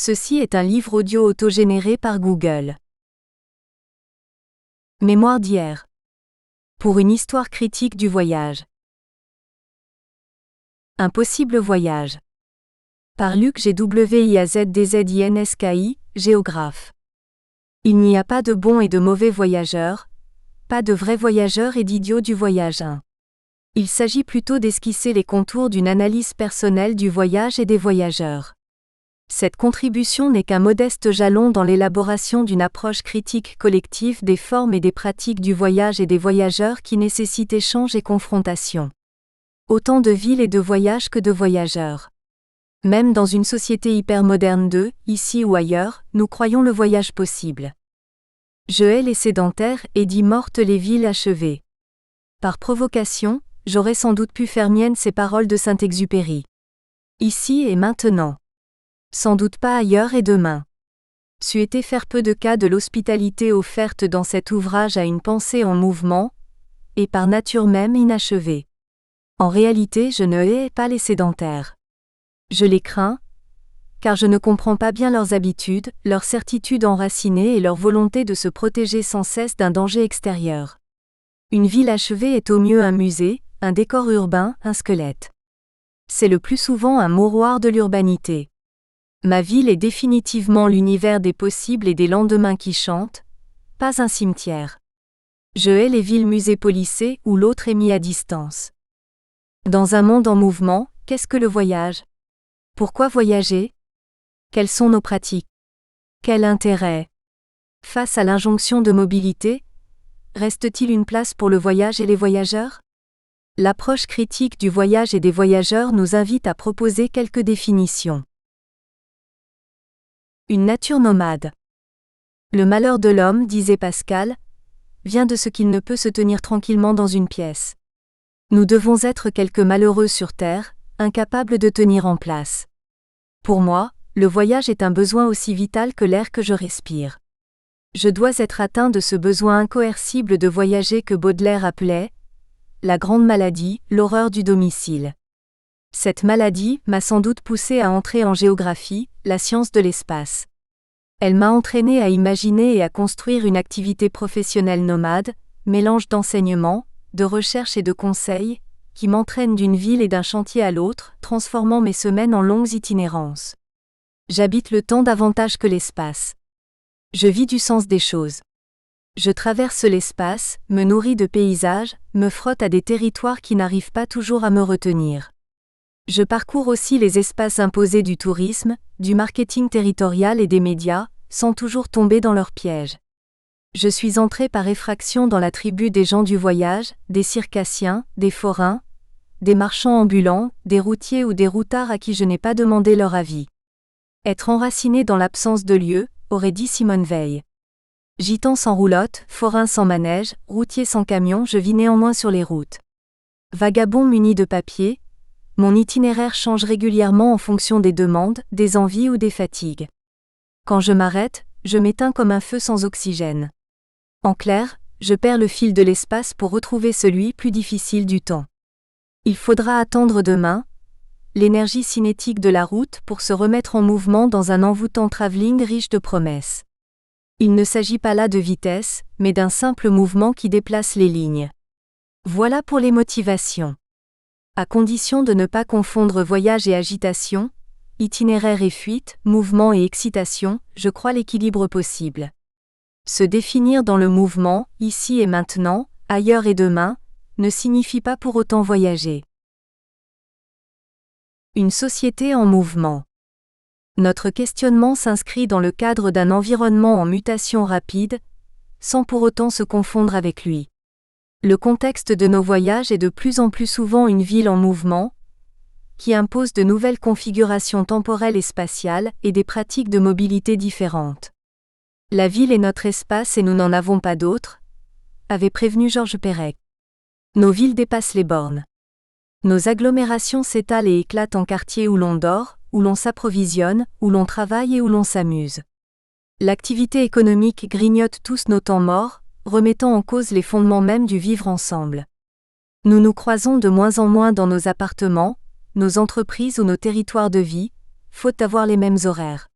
Ceci est un livre audio autogénéré par Google. Mémoire d'hier. Pour une histoire critique du voyage. Un possible voyage. Par Luc Gwiazdzdzynski, géographe. Il n'y a pas de bons et de mauvais voyageurs, pas de vrais voyageurs et d'idiots du voyage 1. Il s'agit plutôt d'esquisser les contours d'une analyse personnelle du voyage et des voyageurs. Cette contribution n'est qu'un modeste jalon dans l'élaboration d'une approche critique collective des formes et des pratiques du voyage et des voyageurs qui nécessitent échange et confrontation. Autant de villes et de voyages que de voyageurs. Même dans une société hypermoderne ici ou ailleurs, nous croyons le voyage possible. Je hais les sédentaires et dis mortes les villes achevées. Par provocation, j'aurais sans doute pu faire miennes ces paroles de Saint-Exupéry. Ici et maintenant. Sans doute pas ailleurs et demain. C'eût été faire peu de cas de l'hospitalité offerte dans cet ouvrage à une pensée en mouvement, et par nature même inachevée. En réalité, je ne hais pas les sédentaires. Je les crains, car je ne comprends pas bien leurs habitudes, leur certitude enracinée et leur volonté de se protéger sans cesse d'un danger extérieur. Une ville achevée est au mieux un musée, un décor urbain, un squelette. C'est le plus souvent un mouroir de l'urbanité. Ma ville est définitivement l'univers des possibles et des lendemains qui chantent, pas un cimetière. Je hais les villes musées polissées où l'autre est mis à distance. Dans un monde en mouvement, qu'est-ce que le voyage? Pourquoi voyager? Quelles sont nos pratiques? Quel intérêt? Face à l'injonction de mobilité, reste-t-il une place pour le voyage et les voyageurs? L'approche critique du voyage et des voyageurs nous invite à proposer quelques définitions. Une nature nomade. Le malheur de l'homme, disait Pascal, vient de ce qu'il ne peut se tenir tranquillement dans une pièce. Nous devons être quelques malheureux sur terre, incapables de tenir en place. Pour moi, le voyage est un besoin aussi vital que l'air que je respire. Je dois être atteint de ce besoin incoercible de voyager que Baudelaire appelait la grande maladie, l'horreur du domicile. Cette maladie m'a sans doute poussé à entrer en géographie, la science de l'espace. Elle m'a entraîné à imaginer et à construire une activité professionnelle nomade, mélange d'enseignement, de recherche et de conseil, qui m'entraîne d'une ville et d'un chantier à l'autre, transformant mes semaines en longues itinérances. J'habite le temps davantage que l'espace. Je vis du sens des choses. Je traverse l'espace, me nourris de paysages, me frotte à des territoires qui n'arrivent pas toujours à me retenir. Je parcours aussi les espaces imposés du tourisme, du marketing territorial et des médias, sans toujours tomber dans leurs pièges. Je suis entré par effraction dans la tribu des gens du voyage, des circassiens, des forains, des marchands ambulants, des routiers ou des routards à qui je n'ai pas demandé leur avis. Être enraciné dans l'absence de lieu, aurait dit Simone Veil. Gitan sans roulotte, forain sans manège, routier sans camion, je vis néanmoins sur les routes. Vagabond muni de papier, mon itinéraire change régulièrement en fonction des demandes, des envies ou des fatigues. Quand je m'arrête, je m'éteins comme un feu sans oxygène. En clair, je perds le fil de l'espace pour retrouver celui plus difficile du temps. Il faudra attendre demain, l'énergie cinétique de la route pour se remettre en mouvement dans un envoûtant travelling riche de promesses. Il ne s'agit pas là de vitesse, mais d'un simple mouvement qui déplace les lignes. Voilà pour les motivations. À condition de ne pas confondre voyage et agitation, itinéraire et fuite, mouvement et excitation, je crois l'équilibre possible. Se définir dans le mouvement, ici et maintenant, ailleurs et demain, ne signifie pas pour autant voyager. Une société en mouvement. Notre questionnement s'inscrit dans le cadre d'un environnement en mutation rapide, sans pour autant se confondre avec lui. Le contexte de nos voyages est de plus en plus souvent une ville en mouvement, qui impose de nouvelles configurations temporelles et spatiales et des pratiques de mobilité différentes. La ville est notre espace et nous n'en avons pas d'autre, avait prévenu Georges Perec. Nos villes dépassent les bornes. Nos agglomérations s'étalent et éclatent en quartiers où l'on dort, où l'on s'approvisionne, où l'on travaille et où l'on s'amuse. L'activité économique grignote tous nos temps morts, remettant en cause les fondements même du vivre ensemble. Nous nous croisons de moins en moins dans nos appartements, nos entreprises ou nos territoires de vie, faute d'avoir les mêmes horaires.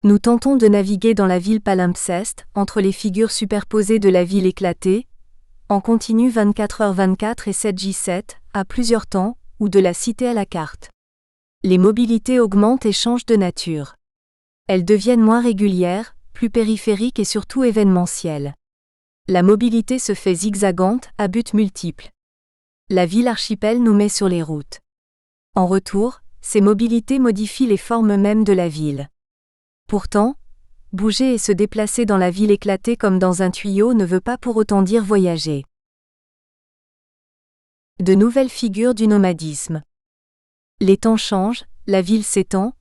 Nous tentons de naviguer dans la ville palimpseste, entre les figures superposées de la ville éclatée, en continu 24h24 et 7J7, à plusieurs temps, ou de la cité à la carte. Les mobilités augmentent et changent de nature. Elles deviennent moins régulières, plus périphériques et surtout événementielles. La mobilité se fait zigzagante, à buts multiples. La ville archipel nous met sur les routes. En retour, ces mobilités modifient les formes mêmes de la ville. Pourtant, bouger et se déplacer dans la ville éclatée comme dans un tuyau ne veut pas pour autant dire voyager. De nouvelles figures du nomadisme. Les temps changent, la ville s'étend,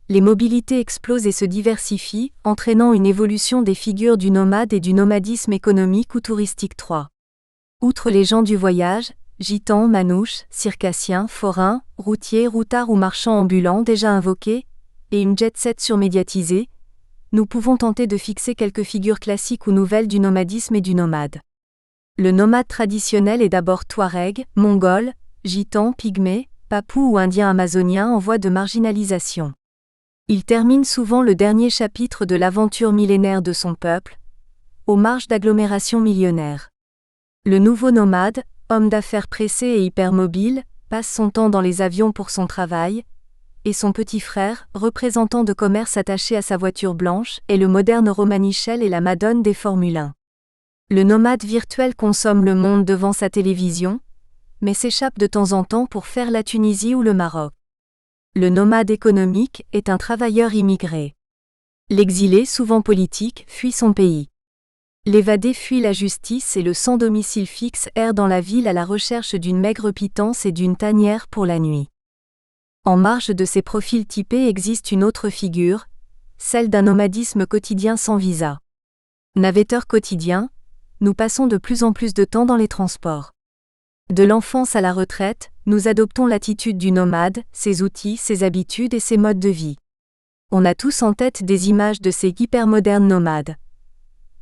les mobilités explosent et se diversifient, entraînant une évolution des figures du nomade et du nomadisme économique ou touristique 3. Outre les gens du voyage, gitans, manouches, circassiens, forains, routiers, routards ou marchands ambulants déjà invoqués, et une jet-set surmédiatisée, nous pouvons tenter de fixer quelques figures classiques ou nouvelles du nomadisme et du nomade. Le nomade traditionnel est d'abord touareg, mongol, gitan, pygmée, papou ou indien amazonien en voie de marginalisation. Il termine souvent le dernier chapitre de l'aventure millénaire de son peuple, aux marges d'agglomérations millionnaires. Le nouveau nomade, homme d'affaires pressé et hypermobile, passe son temps dans les avions pour son travail, et son petit frère, représentant de commerce attaché à sa voiture blanche, est le moderne Romanichel et la Madone des Formule 1. Le nomade virtuel consomme le monde devant sa télévision, mais s'échappe de temps en temps pour faire la Tunisie ou le Maroc. Le nomade économique est un travailleur immigré. L'exilé, souvent politique, fuit son pays. L'évadé fuit la justice et le sans domicile fixe erre dans la ville à la recherche d'une maigre pitance et d'une tanière pour la nuit. En marge de ces profils typés existe une autre figure, celle d'un nomadisme quotidien sans visa. Navetteurs quotidiens, nous passons de plus en plus de temps dans les transports. De l'enfance à la retraite, nous adoptons l'attitude du nomade, ses outils, ses habitudes et ses modes de vie. On a tous en tête des images de ces hypermodernes nomades.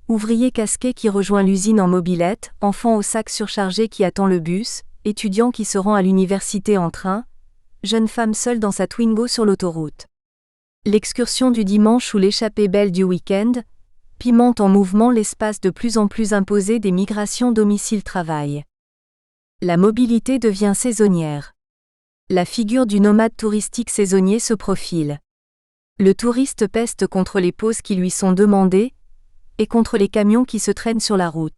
Ouvrier casqué qui rejoint l'usine en mobilette, enfant au sac surchargé qui attend le bus, étudiant qui se rend à l'université en train, jeune femme seule dans sa Twingo sur l'autoroute. L'excursion du dimanche ou l'échappée belle du week-end pimente en mouvement l'espace de plus en plus imposé des migrations domicile-travail. La mobilité devient saisonnière. La figure du nomade touristique saisonnier se profile. Le touriste peste contre les pauses qui lui sont demandées et contre les camions qui se traînent sur la route.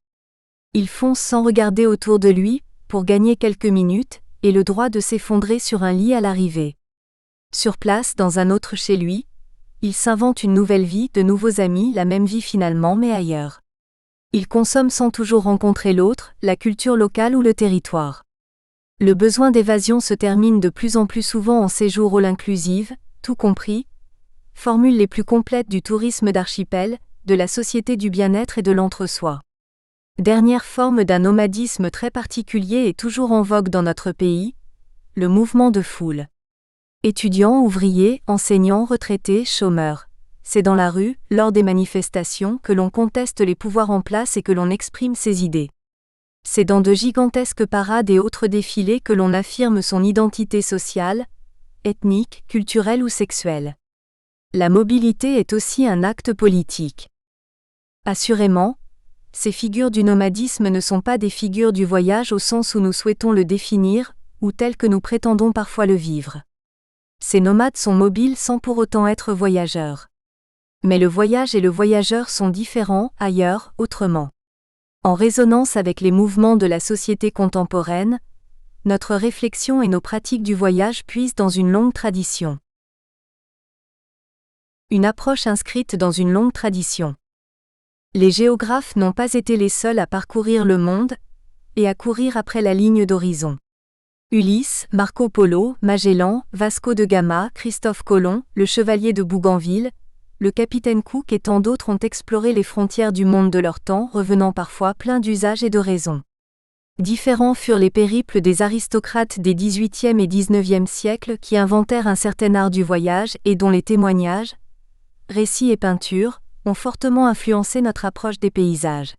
Il fonce sans regarder autour de lui, pour gagner quelques minutes, et le droit de s'effondrer sur un lit à l'arrivée. Sur place, dans un autre chez lui, il s'invente une nouvelle vie, de nouveaux amis, la même vie finalement mais ailleurs. Il consomme sans toujours rencontrer l'autre, la culture locale ou le territoire. Le besoin d'évasion se termine de plus en plus souvent en séjour all inclusive, tout compris, formule les plus complètes du tourisme d'archipel, de la société du bien-être et de l'entre-soi. Dernière forme d'un nomadisme très particulier et toujours en vogue dans notre pays, le mouvement de foule. Étudiants, ouvriers, enseignants, retraités, chômeurs. C'est dans la rue, lors des manifestations, que l'on conteste les pouvoirs en place et que l'on exprime ses idées. C'est dans de gigantesques parades et autres défilés que l'on affirme son identité sociale, ethnique, culturelle ou sexuelle. La mobilité est aussi un acte politique. Assurément, ces figures du nomadisme ne sont pas des figures du voyage au sens où nous souhaitons le définir, ou telles que nous prétendons parfois le vivre. Ces nomades sont mobiles sans pour autant être voyageurs. Mais le voyage et le voyageur sont différents, ailleurs, autrement. En résonance avec les mouvements de la société contemporaine, notre réflexion et nos pratiques du voyage puisent dans une longue tradition. Une approche inscrite dans une longue tradition. Les géographes n'ont pas été les seuls à parcourir le monde et à courir après la ligne d'horizon. Ulysse, Marco Polo, Magellan, Vasco de Gama, Christophe Colomb, le chevalier de Bougainville, le capitaine Cook et tant d'autres ont exploré les frontières du monde de leur temps, revenant parfois pleins d'usages et de raisons. Différents furent les périples des aristocrates des XVIIIe et XIXe siècles qui inventèrent un certain art du voyage et dont les témoignages, récits et peintures, ont fortement influencé notre approche des paysages.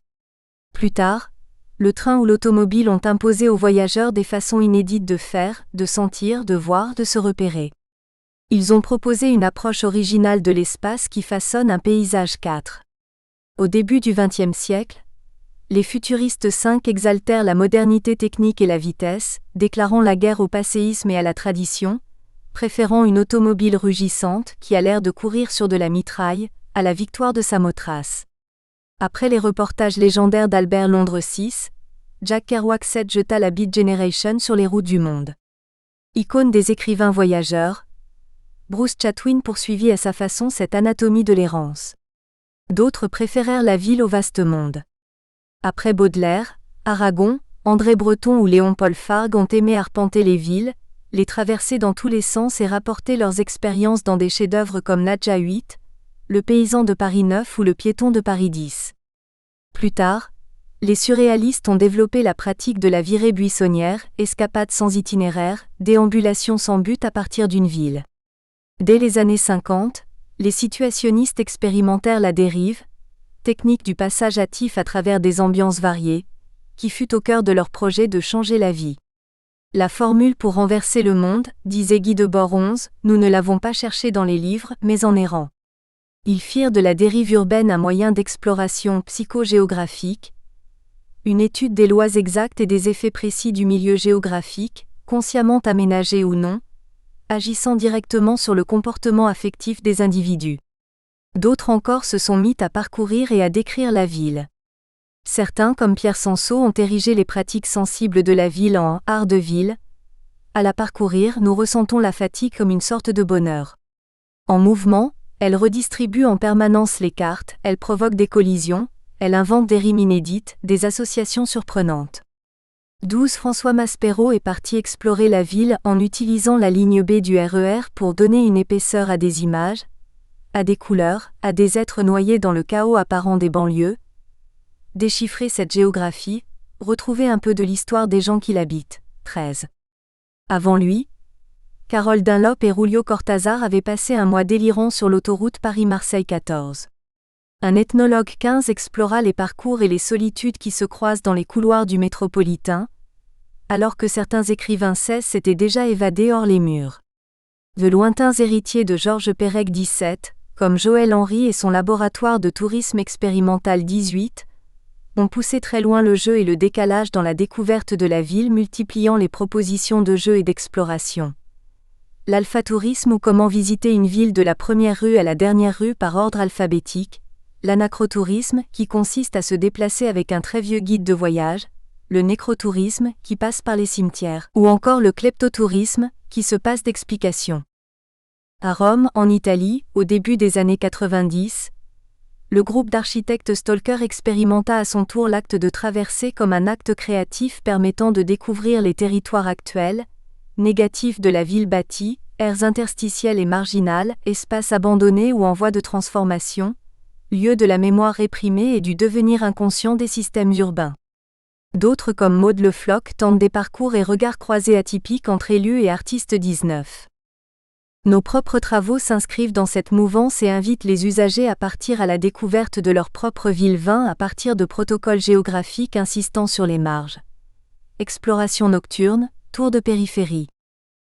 Plus tard, le train ou l'automobile ont imposé aux voyageurs des façons inédites de faire, de sentir, de voir, de se repérer. Ils ont proposé une approche originale de l'espace qui façonne un paysage 4. Au début du XXe siècle, les futuristes 5 exaltèrent la modernité technique et la vitesse, déclarant la guerre au passéisme et à la tradition, préférant une automobile rugissante qui a l'air de courir sur de la mitraille, à la victoire de Samothrace. Après les reportages légendaires d'Albert Londres VI, Jack Kerouac VII jeta la Beat Generation sur les routes du monde. Icône des écrivains voyageurs, Bruce Chatwin poursuivit à sa façon cette anatomie de l'errance. D'autres préférèrent la ville au vaste monde. Après Baudelaire, Aragon, André Breton ou Léon-Paul Fargue ont aimé arpenter les villes, les traverser dans tous les sens et rapporter leurs expériences dans des chefs-d'œuvre comme Nadja 8, Le paysan de Paris 9 ou Le piéton de Paris 10. Plus tard, les surréalistes ont développé la pratique de la virée buissonnière, escapade sans itinéraire, déambulation sans but à partir d'une ville. Dès les années 50, les situationnistes expérimentèrent la dérive, technique du passage hâtif à travers des ambiances variées, qui fut au cœur de leur projet de changer la vie. La formule pour renverser le monde, disait Guy Debord XI, nous ne l'avons pas cherchée dans les livres, mais en errant. Ils firent de la dérive urbaine un moyen d'exploration psychogéographique, une étude des lois exactes et des effets précis du milieu géographique, consciemment aménagé ou non, agissant directement sur le comportement affectif des individus. D'autres encore se sont mis à parcourir et à décrire la ville. Certains, comme Pierre Sansot, ont érigé les pratiques sensibles de la ville en « art de ville ». À la parcourir, nous ressentons la fatigue comme une sorte de bonheur. En mouvement, elle redistribue en permanence les cartes, elle provoque des collisions, elle invente des rimes inédites, des associations surprenantes. 12 François Maspero est parti explorer la ville en utilisant la ligne B du RER pour donner une épaisseur à des images, à des couleurs, à des êtres noyés dans le chaos apparent des banlieues. Déchiffrer cette géographie, retrouver un peu de l'histoire des gens qui l'habitent. 13. Avant lui, Carole Dunlop et Julio Cortázar avaient passé un mois délirant sur l'autoroute Paris-Marseille 14. Un ethnologue 15 explora les parcours et les solitudes qui se croisent dans les couloirs du métropolitain, alors que certains écrivains 16 s'étaient déjà évadés hors les murs. De lointains héritiers de Georges Perec 17, comme Joël Henry et son laboratoire de tourisme expérimental 18, ont poussé très loin le jeu et le décalage dans la découverte de la ville, multipliant les propositions de jeu et d'exploration. L'alphatourisme ou comment visiter une ville de la première rue à la dernière rue par ordre alphabétique, l'anacrotourisme qui consiste à se déplacer avec un très vieux guide de voyage, le nécrotourisme qui passe par les cimetières, ou encore le kleptotourisme qui se passe d'explications. À Rome, en Italie, au début des années 90, le groupe d'architectes Stalker expérimenta à son tour l'acte de traversée comme un acte créatif permettant de découvrir les territoires actuels, négatifs de la ville bâtie, aires interstitielles et marginales, espaces abandonnés ou en voie de transformation, lieux de la mémoire réprimée et du devenir inconscient des systèmes urbains. D'autres comme Maud Le Floch tentent des parcours et regards croisés atypiques entre élus et artistes 19. Nos propres travaux s'inscrivent dans cette mouvance et invitent les usagers à partir à la découverte de leur propre ville 20 à partir de protocoles géographiques insistant sur les marges. Exploration nocturne, tour de périphérie.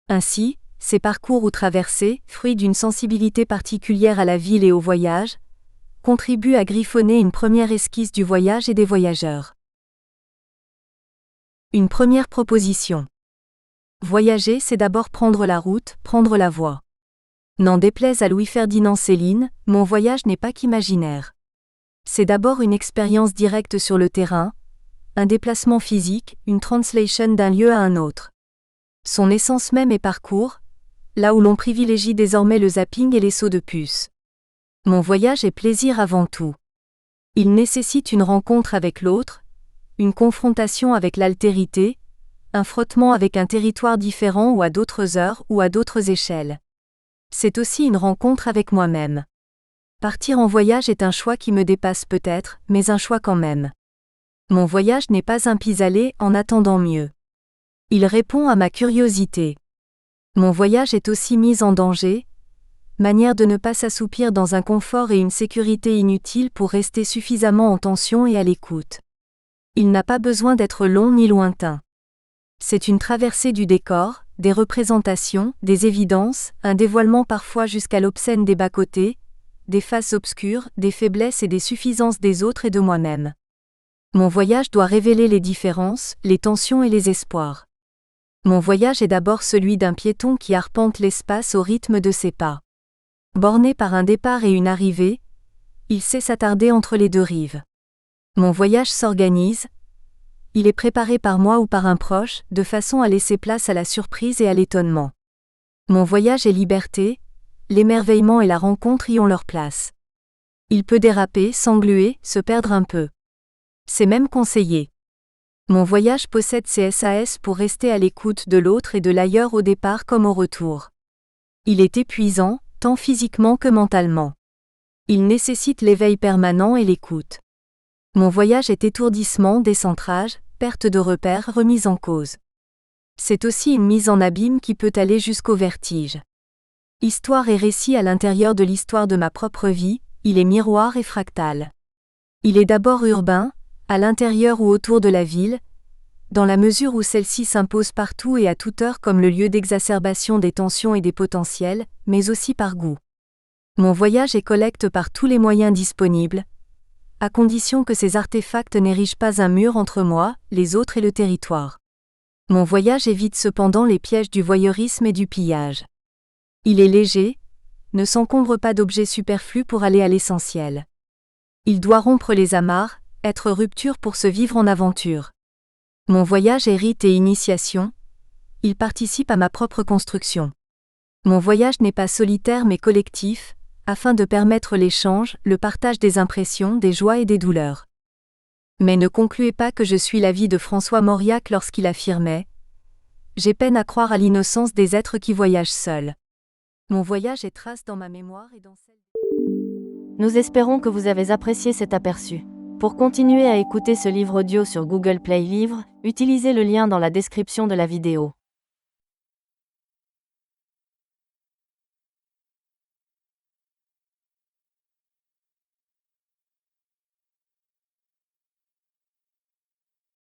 Ainsi, ces parcours ou traversées, fruits d'une sensibilité particulière à la ville et au voyage, contribuent à griffonner une première esquisse du voyage et des voyageurs. Une première proposition. Voyager, c'est d'abord prendre la route, prendre la voie. N'en déplaise à Louis-Ferdinand Céline, mon voyage n'est pas qu'imaginaire. C'est d'abord une expérience directe sur le terrain, un déplacement physique, une translation d'un lieu à un autre. Son essence même est parcours, là où l'on privilégie désormais le zapping et les sauts de puce. Mon voyage est plaisir avant tout. Il nécessite une rencontre avec l'autre, une confrontation avec l'altérité, un frottement avec un territoire différent ou à d'autres heures ou à d'autres échelles. C'est aussi une rencontre avec moi-même. Partir en voyage est un choix qui me dépasse peut-être, mais un choix quand même. Mon voyage n'est pas un pis-aller en attendant mieux. Il répond à ma curiosité. Mon voyage est aussi mise en danger, manière de ne pas s'assoupir dans un confort et une sécurité inutile pour rester suffisamment en tension et à l'écoute. Il n'a pas besoin d'être long ni lointain. C'est une traversée du décor, des représentations, des évidences, un dévoilement parfois jusqu'à l'obscène des bas-côtés, des faces obscures, des faiblesses et des suffisances des autres et de moi-même. Mon voyage doit révéler les différences, les tensions et les espoirs. Mon voyage est d'abord celui d'un piéton qui arpente l'espace au rythme de ses pas. Borné par un départ et une arrivée, il sait s'attarder entre les deux rives. Mon voyage s'organise, il est préparé par moi ou par un proche, de façon à laisser place à la surprise et à l'étonnement. Mon voyage est liberté, l'émerveillement et la rencontre y ont leur place. Il peut déraper, s'engluer, se perdre un peu. C'est même conseillé. Mon voyage possède ses SAS pour rester à l'écoute de l'autre et de l'ailleurs au départ comme au retour. Il est épuisant, tant physiquement que mentalement. Il nécessite l'éveil permanent et l'écoute. Mon voyage est étourdissement, décentrage, perte de repères, remise en cause. C'est aussi une mise en abîme qui peut aller jusqu'au vertige. Histoire et récit à l'intérieur de l'histoire de ma propre vie, il est miroir et fractal. Il est d'abord urbain, à l'intérieur ou autour de la ville, dans la mesure où celle-ci s'impose partout et à toute heure comme le lieu d'exacerbation des tensions et des potentiels, mais aussi par goût. Mon voyage est collecte par tous les moyens disponibles, à condition que ces artefacts n'érigent pas un mur entre moi, les autres et le territoire. Mon voyage évite cependant les pièges du voyeurisme et du pillage. Il est léger, ne s'encombre pas d'objets superflus pour aller à l'essentiel. Il doit rompre les amarres, être rupture pour se vivre en aventure. Mon voyage est rite et initiation, il participe à ma propre construction. Mon voyage n'est pas solitaire mais collectif, afin de permettre l'échange, le partage des impressions, des joies et des douleurs. Mais ne concluez pas que je suis l'avis de François Mauriac lorsqu'il affirmait « J'ai peine à croire à l'innocence des êtres qui voyagent seuls. Mon voyage est trace dans ma mémoire et dans celle... » Nous espérons que vous avez apprécié cet aperçu. Pour continuer à écouter ce livre audio sur Google Play Livres, utilisez le lien dans la description de la vidéo.